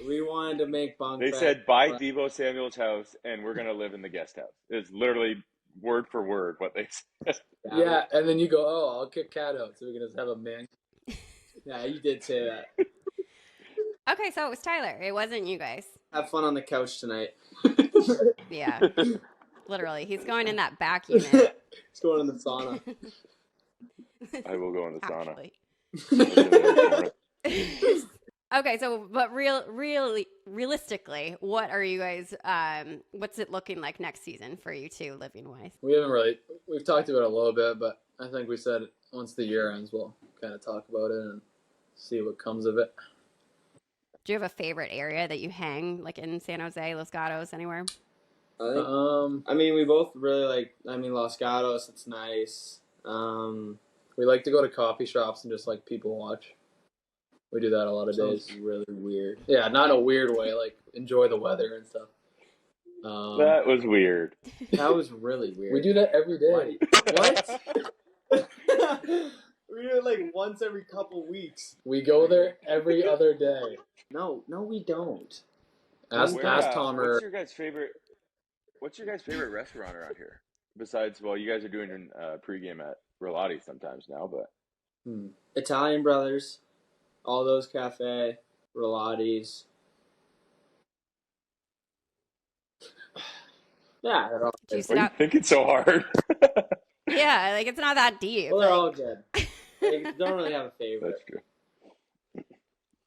We wanted to make bunk They beds. said, buy Debo Samuel's house, and we're going to live in the guest house. It's literally word for word what they said. Yeah, and then you go, oh, I'll kick Cat out so we can just have a man. Yeah, you did say that. Okay, so it was Tyler. It wasn't you guys. Have fun on the couch tonight. Yeah. Literally. He's going in that back unit. He's going in the sauna. I will go in the sauna. Actually. Okay, so but realistically, what are you guys what's it looking like next season for you two living wise? We've talked about it a little bit, but I think we said once the year ends, we'll kind of talk about it and see what comes of it. Do you have a favorite area that you hang, like in San Jose, Los Gatos, anywhere? I mean, we both really like. I mean, Los Gatos. It's nice. We like to go to coffee shops and just like people watch. We do that a lot of days. Sounds really weird. Yeah, not in a weird way. Like enjoy the weather and stuff. That was weird. That was really weird. We do that every day. What? We do it like once every couple weeks. We go there every other day. No, we don't. Ask Tom or What's your guys' favorite restaurant around here? Besides, well, you guys are doing pregame at Relati sometimes now, but Italian Brothers, all those cafe, Relati's. Yeah, they're all Do you good. sit why are you out? thinking so hard? Yeah, like it's not that deep. Well, they're Like, all good. They don't really have a favorite. That's true.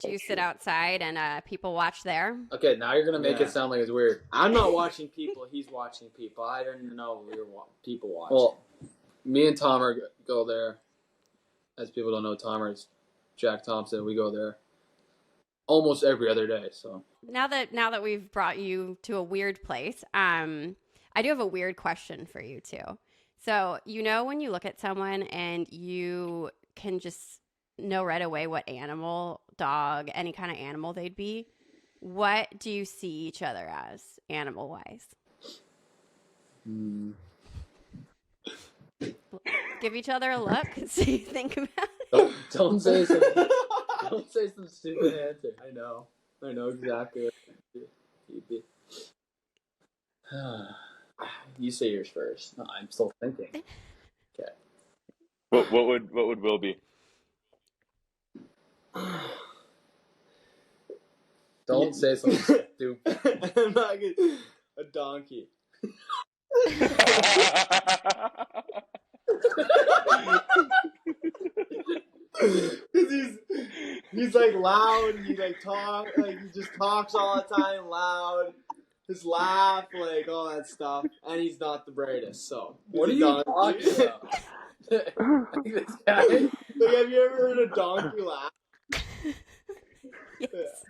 do you sit outside and people watch there? okay, now you're gonna make Yeah. it sound like it's weird. I'm not watching people. He's watching people. I didn't know we were people watching. Well, me and Tom go there. As people don't know, Tom is Jack Thompson. We go there almost every other day. So Now that we've brought you to a weird place, I do have a weird question for you too. So, when you look at someone and you can just know right away what animal, dog, any kind of animal they'd be, what do you see each other as animal-wise? Give each other a look. So you think about it. don't say some stupid answer. I know exactly what you'd be. You say yours first. No, I'm still thinking. Okay. What would Will be? Don't say something stupid. I'm not good. A donkey. Because he's like loud. He like he just talks all the time loud. His laugh, like all that stuff, and he's not the brightest. So What are he's you a donkey. talking about? This guy. Like, have you ever heard a donkey laugh? Yes.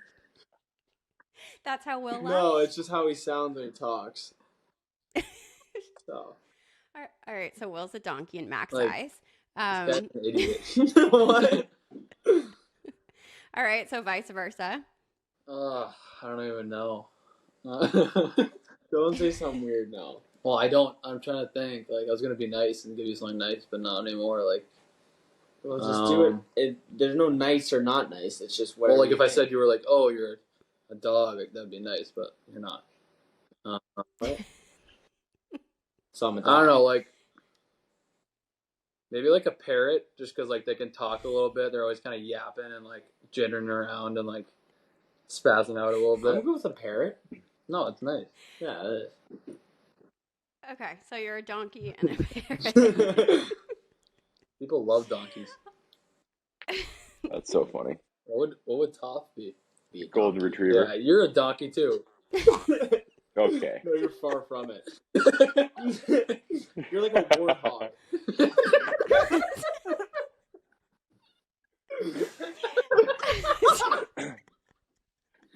That's how Will No, laughs? it's just how he sounds when he talks. So. All right, so Will's a donkey in max Like, size. This guy's an idiot. What? All right, so vice versa. I don't even know. Don't say something weird now. Well, I don't. I'm trying to think. Like, I was gonna be nice and give you something nice, but not anymore. Like, Well, just do it. There's no nice or not nice. It's just whatever. well, like if you I said think. you were like, oh, you're a dog, like, that'd be nice, but you're not. So I'm a I don't dog. know, like maybe like a parrot, just because like they can talk a little bit. They're always kind of yapping and like jittering around and like spazzing out a little I'm gonna bit. go with a parrot. No, it's nice. Yeah, it Okay, so you're a donkey and a parrot. is. People love donkeys. That's so funny. What would Toph be? Golden Yeah, retriever. you're a donkey too. Okay. No, you're far from it. You're like a warthog.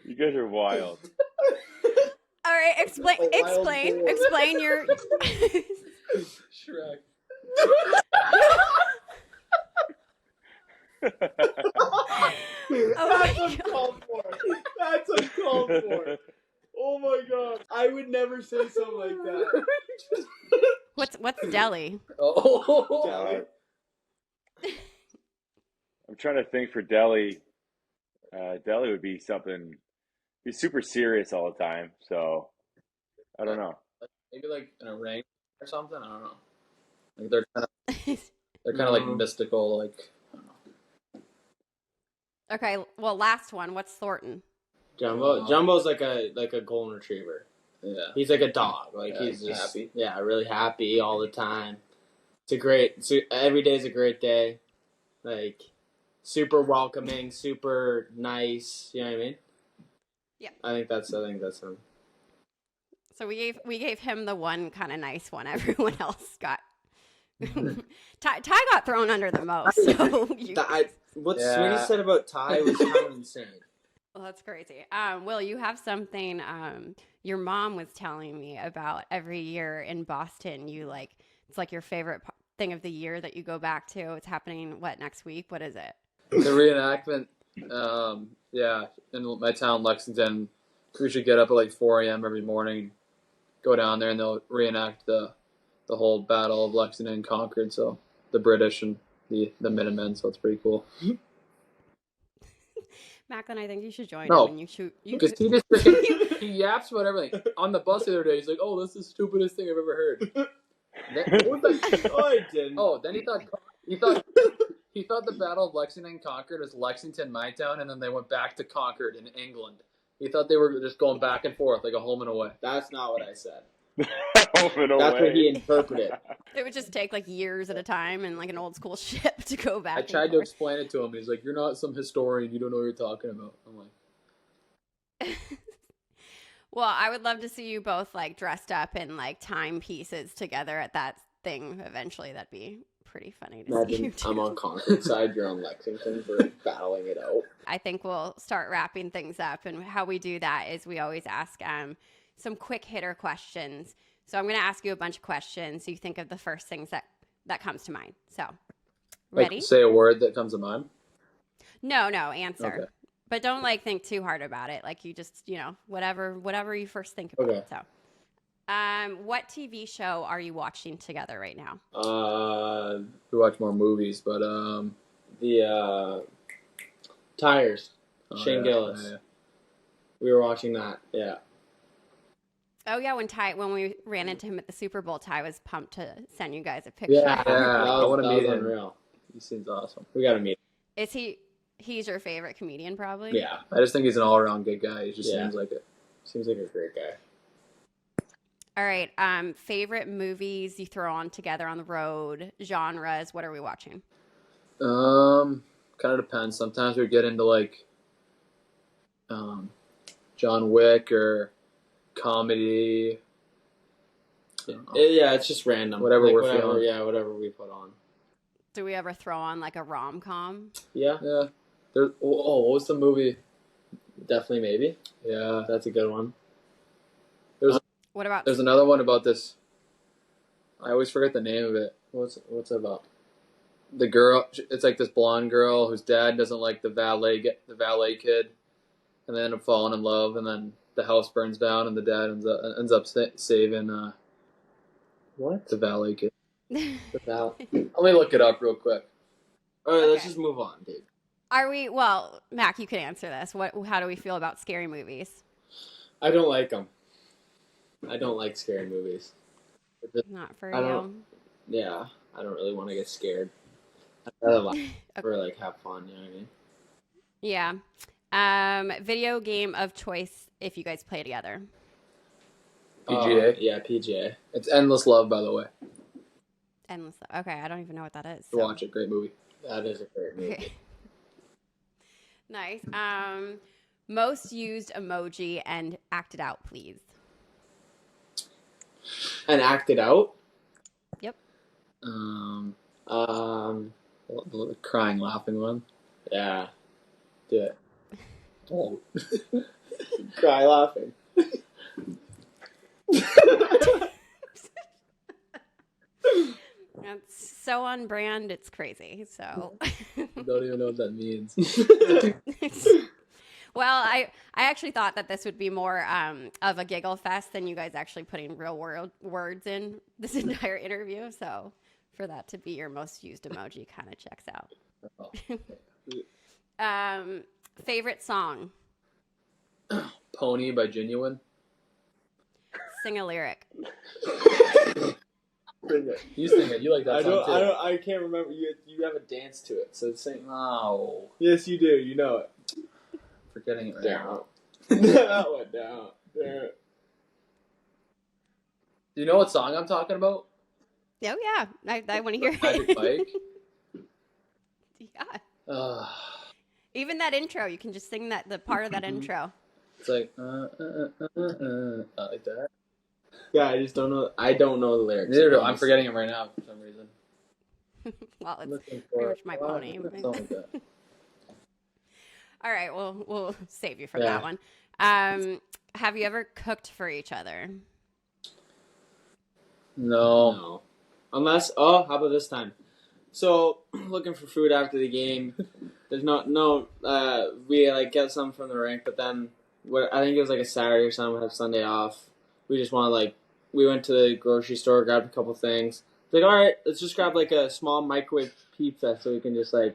You guys are wild. All right, explain A wild boar. explain your Shrek. Oh my That's uncalled for. That's uncalled for. Oh my god. I would never say something like that. What's Delhi? Oh. I'm trying to think for Delhi. Delhi would be something. He's super serious all the time, so I don't know. Maybe like an orang or something. I don't know. Like they're kind of like mystical. Like I don't know. Okay, well, last one. What's Thornton? Jumbo's like a golden retriever. Yeah. He's like a dog. Like Yeah, he's just happy. Yeah, really happy all the time. Every day's a great day. Like super welcoming, super nice. You know what I mean? Yeah. I think that's him. So we gave him the one kind of nice one. Everyone else got. Ty got thrown under the most. So What Sweeney said about Ty was kind of insane. Well, that's crazy. Will, you have something your mom was telling me about every year in Boston. It's like your favorite thing of the year that you go back to. It's happening, next week? What is it? The reenactment, in my town, Lexington, we should get up at like 4 a.m. every morning, go down there, and they'll reenact the whole Battle of Lexington and Concord. So the British and the Minutemen. So it's pretty cool. Macklin, I think you should join No. him. And you shoot. Because he just freaking, he yaps about everything. On the bus the other day, he's like, "Oh, this is the stupidest thing I've ever heard." What was that? Oh, I didn't. Oh, then he thought the Battle of Lexington and Concord was Lexington, my town, and then they went back to Concord in England. He thought they were just going back and forth like a home and away. That's not what I said. Home and That's away. what he interpreted. It would just take like years at a time and like an old school ship to go back. I and tried to forth. explain it to him. He's like, "You're not some historian. You don't know what you're talking about." I'm like, Well, I would love to see you both like dressed up in like timepieces together at that thing eventually. That'd be pretty funny to see you two. I'm on Concord side, you're on Lexington for battling it out. I think we'll start wrapping things up. And how we do that is we always ask some quick hitter questions. So I'm going to ask you a bunch of questions. You think of the first things that comes to mind. So, ready? like, say a word that comes to mind. No, answer. Okay. But don't like think too hard about it. Like you just, whatever you first think about. Okay. So, what TV show are you watching together right now? We watch more movies, but The Tires. Shane yeah, Gillis. yeah. We were watching that. Yeah. Oh yeah, when we ran into him at the Super Bowl, Ty was pumped to send you guys a picture. Yeah, I want to meet him. Unreal. He seems awesome. We got to meet Is he's your favorite comedian probably? him. Yeah. I just think he's an all-around good guy. He just Yeah. seems like it. Seems like a great guy. All right. Favorite movies you throw on together on the road, genres, what are we watching? Kind of depends. Sometimes we get into like John Wick or comedy. Yeah, it's just random. Whatever we're feeling. Yeah, whatever we put on. Do we ever throw on like a rom-com? Yeah, Yeah. There's what was the movie? definitely maybe. Yeah. That's a good one. What about There's another one about this. I always forget the name of it. What's it about? The girl. It's like this blonde girl whose dad doesn't like the valet kid, and they end up falling in love, and then the house burns down, and the dad ends up saving What? the valet kid. About. Let me look it up real quick. All right, let's Okay. just move on, dude. Are we well, Mac, you can answer this. How do we feel about scary movies? I don't like them. I don't like scary movies. Not for I you. don't- Yeah, I don't really want to get scared. I'd rather like or like have fun. You know what I mean? Yeah. Video game of choice if you guys play together. PGA. Yeah, PGA. It's Endless Love, by the way. Endless. Okay, I don't even know what that is. Go watch it. Great movie. That is a great movie. Okay. Nice. Most used emoji and act it out, please. And act it out. The crying, laughing one. Yeah. Do it. Oh. Cry laughing. That's so on brand, it's crazy. So, Don't even know what that means. Well, I actually thought that this would be more of a giggle fest than you guys actually putting real words in this entire interview. So for that to be your most used emoji kind of checks out. Favorite song? Pony by Genuine. Sing a lyric. You sing it. You like that song too. I can't remember. You have a dance to it, so sing. No. Yes, you do. You know it. Forgetting it right Down. now. That went down. There. Do you know what song I'm talking about? Oh, yeah. I want to hear Magic it. Mike. Yeah. Even that intro, you can just sing the part of that intro. It's like, like that. Yeah, I just don't know. I don't know the lyrics. Neither do I. I'm forgetting them right now for some reason. Well, it's Looking pretty for much my pony. something like that. All right, well, we'll save you from Yeah. that one. Have you ever cooked for each other? No. Unless, how about this time? So, looking for food after the game. There's we like get some from the rink, but then I think it was like a Saturday or something. We have Sunday off. We just want to we went to the grocery store, grabbed a couple things. It's like, all right, let's just grab like a small microwave pizza so we can just or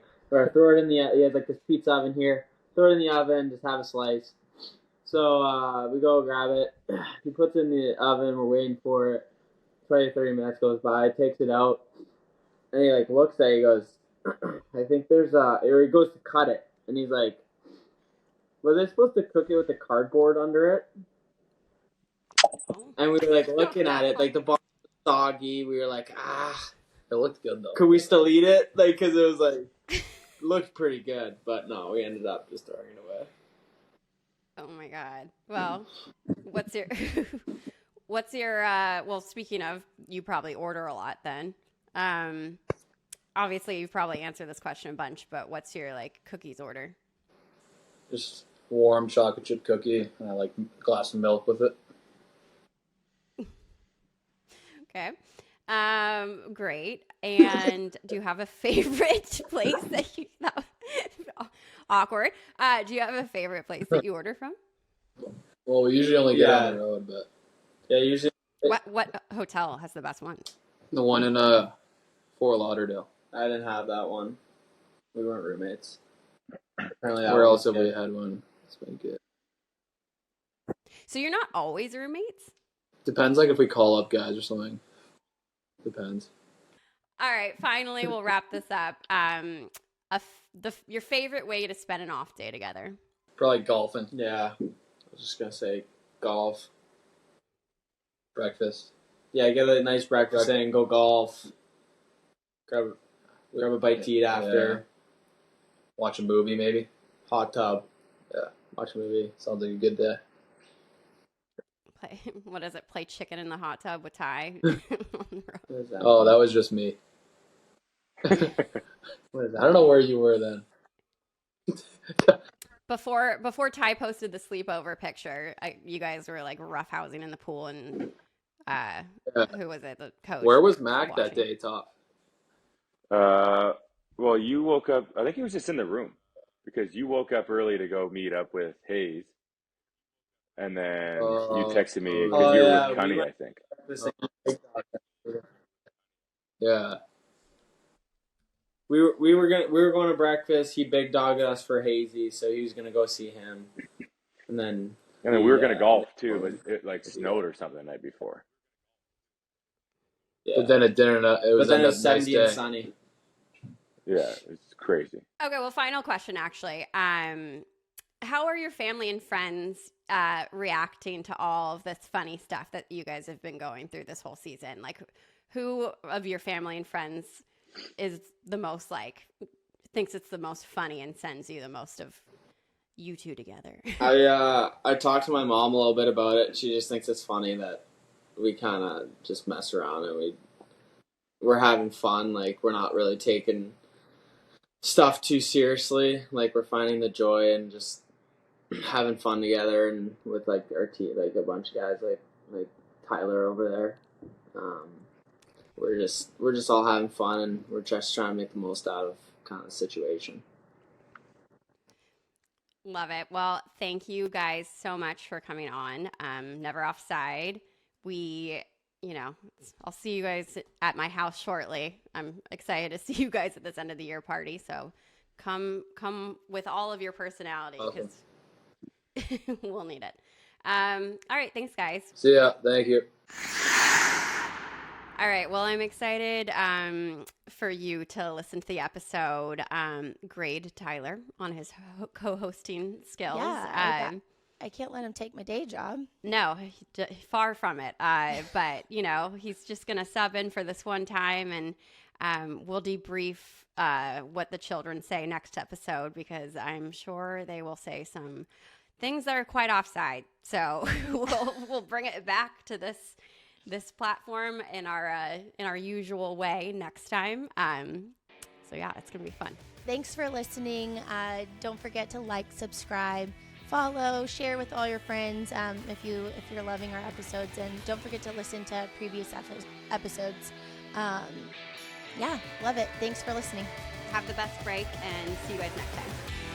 throw it in the. He has like this pizza oven here. Throw it in the oven, just have a slice. So we go grab it. He puts it in the oven. We're waiting for it. 20, 30 minutes goes by. Takes it out, and he looks at it. He goes, I think there's or he goes to cut it, and he's like, was I supposed to cook it with the cardboard under it? And we were looking at it, the bottom was soggy. We were like, It looked good though. could we still eat it? Because it was looked pretty good, but no, we ended up just throwing it away. Oh my God. Well, what's your, well, speaking of, you probably order a lot then. Obviously you've probably answered this question a bunch, but what's your cookies order? Just warm chocolate chip cookie, and I like a glass of milk with it. Okay. Great. And do you have a favorite place that you, awkward. Do you have a favorite place that you order from? Well, we usually only get on the road, but Yeah, usually What hotel has the best ones? the one in Fort Lauderdale. I didn't have that one. We weren't roommates. Apparently, Where else have we had one? It's been good. So you're not always roommates? Depends, if we call up guys or something. Depends. All right, finally, we'll wrap this up. Your favorite way to spend an off day together? Probably golfing, Yeah, I was just gonna say golf. breakfast. Yeah, get a nice breakfast in, go golf. Grab a bite to eat after. Watch a movie, maybe. Hot tub. Yeah. Watch a movie. Sounds like a good day. What is it? Play chicken in the hot tub with Ty? What is that? Oh, that was just me. What is that? I don't know where you were then. Before Ty posted the sleepover picture, you guys were roughhousing in the pool, and who was it? The coach. Where was Mac watching. that day, Top? Well, you woke up. I think he was just in the room because you woke up early to go meet up with Hayes, and then you texted me because you were with Cunny, I think. Yeah. We were going to breakfast. He big dogged us for Hazy, so he was gonna go see him, and then we were gonna golf too, but it snowed or something the night before. But then it didn't. It was then it a was nice 70 day. and sunny. Yeah, it's crazy. Okay, well, final question actually. How are your family and friends reacting to all of this funny stuff that you guys have been going through this whole season? Who of your family and friends is the most thinks it's the most funny and sends you the most of you two together? I talked to my mom a little bit about it. She just thinks it's funny that we kind of just mess around and we're having fun. We're not really taking stuff too seriously. We're finding the joy and just having fun together, and with our team, a bunch of guys like Tyler over there. We're just all having fun, and we're just trying to make the most out of kind of the situation. Love it. Well, thank you guys so much for coming on. Never Offside. I'll see you guys at my house shortly. I'm excited to see you guys at this end of the year party. So come with all of your personality because we'll need it. All right. Thanks, guys. See ya. Thank you. All right. Well, I'm excited for you to listen to the episode. Grade Tyler on his co-hosting skills. Yeah, I can't let him take my day job. No, far from it. But, he's just going to sub in for this one time, and we'll debrief what the children say next episode, because I'm sure they will say some things that are quite offside. So we'll bring it back to this platform in our usual way next time. So yeah, it's gonna be fun. Thanks for listening. Don't forget to like, subscribe, follow, share with all your friends if you're loving our episodes, and don't forget to listen to previous episodes. Yeah, love it. Thanks for listening. Have the best break, and see you guys next time.